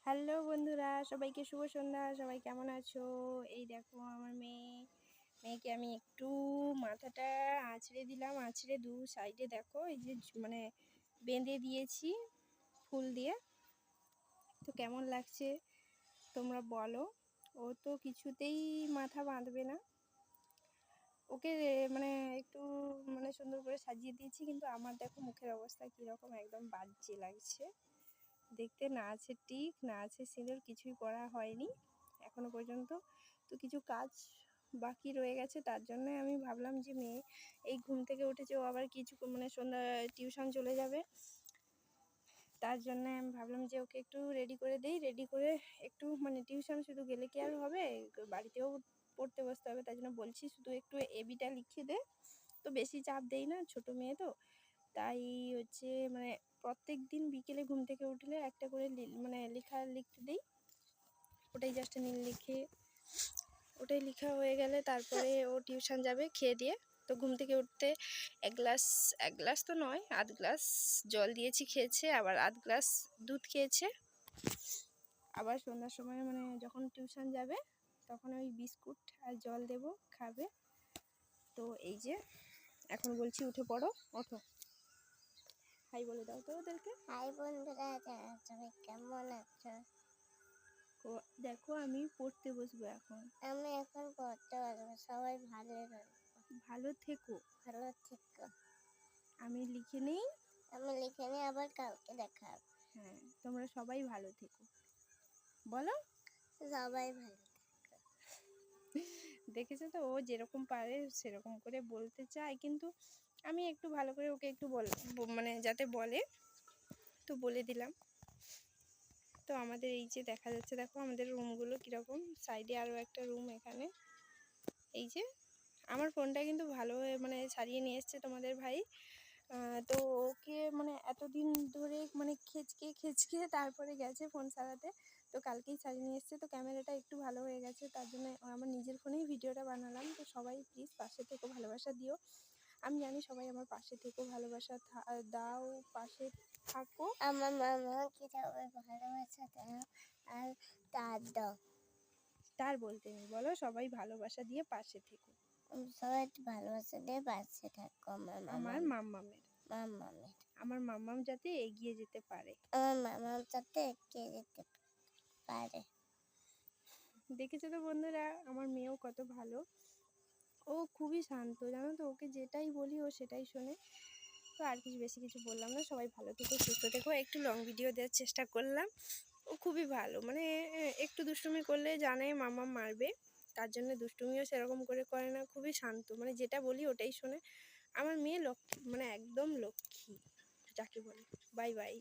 Hello বন্ধুরা, সবাইকে শুভ সন্ধ্যা। সবাই কেমন আছো? এই দেখো আমার মেয়েকে আমি একটু মাথাটা আঁচড়ে দিলাম। আঁচড়ে দু সাইডে দেখো এই যে মানে বেঁধে দিয়েছি ফুল দিয়ে। তো কেমন লাগছে তোমরা বলো। ও তো কিছুতেই মাথা বাঁধবে না। ওকে মানে একটু মানে সুন্দর করে সাজিয়ে দিয়েছি, কিন্তু আমার দেখো মুখের অবস্থা কীরকম, একদম বাজে লাগছে দেখতে। না আছে টিক, না আছে সিঁদুর, কিছুই করা হয়নি এখনো পর্যন্ত। তো কিছু কাজ বাকি রয়ে গেছে, তার জন্য আমি ভাবলাম যে মেয়ে এই ঘুম থেকে উঠেছে, ও আবার কিছু মানে সন্ধ্যা টিউশন চলে যাবে। তার জন্য আমি ভাবলাম যে ওকে একটু রেডি করে দেই। রেডি করে একটু মানে টিউশন শুধু গেলে কি আর হবে, বাড়িতেও পড়তে বসতে হবে। তাই জন্য বলছি শুধু একটু এবিটা লিখে দে। তো বেশি চাপ দেই না, ছোট মেয়ে তো। তাই হচ্ছে মানে প্রত্যেক দিন বিকেলে ঘুম থেকে উঠলে একটা করে মানে লিখতে দিই। ওটাই জাস্ট নীল লিখে, ওটাই লেখা হয়ে গেলে তারপরে ও টিউশন যাবে খেয়ে দিয়ে। তো ঘুম থেকে উঠতে এক গ্লাস তো নয়, আধ গ্লাস জল দিয়েছি, খেয়েছে। আবার আধ গ্লাস দুধ খেয়েছে। আবার সন্ধ্যার সময় মানে যখন টিউশন যাবে তখন ওই বিস্কুট আর জল দেব, খাবে। তো এই যে এখন বলছি উঠে পড়ো, ওঠো। হাই বলে দাও তো ওদেরকে। হাই বন্ধুরা, সবাই কেমন আছো? দেখো আমি পড়তে বসবো এখন। আমি এখন পড়তে পারবো। সবাই ভালো ভালো থেকো। ভালো থেকো। আমি লিখে নেই। আমি লিখে নিই, আবার কাউকে দেখাবো। হ্যাঁ, তোমরা সবাই ভালো থেকো বলো। সবাই ভালো থেকো। দেখেছো তো, ও যেরকম পারে সেরকম করে বলতে চায়, কিন্তু আমি একটু ভালো করে ওকে একটু মানে যাতে বলে, তো বলে দিলাম। তো আমাদের এই যে দেখা যাচ্ছে, দেখো আমাদের রুমগুলো কীরকম। সাইডে আরও একটা রুম এখানে। এই যে আমার ফোনটা কিন্তু ভালো মানে সারিয়ে নিয়ে এসছে তোমাদের ভাই। তো ওকে মানে এতদিন ধরে মানে খেচকে তারপরে গেছে ফোন সারাতে। তো কালকেই সারিয়ে নিয়ে এসছে। তো ক্যামেরাটা একটু ভালো হয়ে গেছে, তার জন্য আমার নিজের ফোনেই ভিডিওটা বানালাম। তো সবাই প্লিজ পাশে থেকো, ভালোবাসা দিও। আমি জানি সবাই আমার পাশে থেকো, ভালোবাসা দাও, পাশে থাকো। আমার মামাকে সবাই ভালোবাসা দাও আর তার দাও। তার বলতে নেই, বলো সবাই ভালোবাসা দিয়ে পাশে থেকো। সবাই ভালোবাসা দিয়ে পাশে থাকো। আমার মাম্মামের আমার মাম্মাম যাতে এগিয়ে যেতে পারে। আমার মামার যাতে এগিয়ে যেতে পারে। দেখেছো তো বন্ধুরা, আমার মেয়েও কত ভালো। ও খুবই শান্ত, জানো তো। ওকে যেটাই বলি ও সেটাই শোনে। তো আর বেশি কিছু বললাম না। সবাই ভালো থেকো, সুস্থ থেকো। একটু লং ভিডিও দেওয়ার চেষ্টা করলাম। ও খুবই ভালো, মানে একটু দুষ্টুমি করলে জানে মামা মারবে, তার জন্য দুষ্টুমিও সেরকম করে না। খুবই শান্ত, মানে যেটা বলি ওটাই শোনে। আমার মেয়ে লক্ষ্মী, মানে একদম লক্ষ্মী যাকে বলে। Bye bye.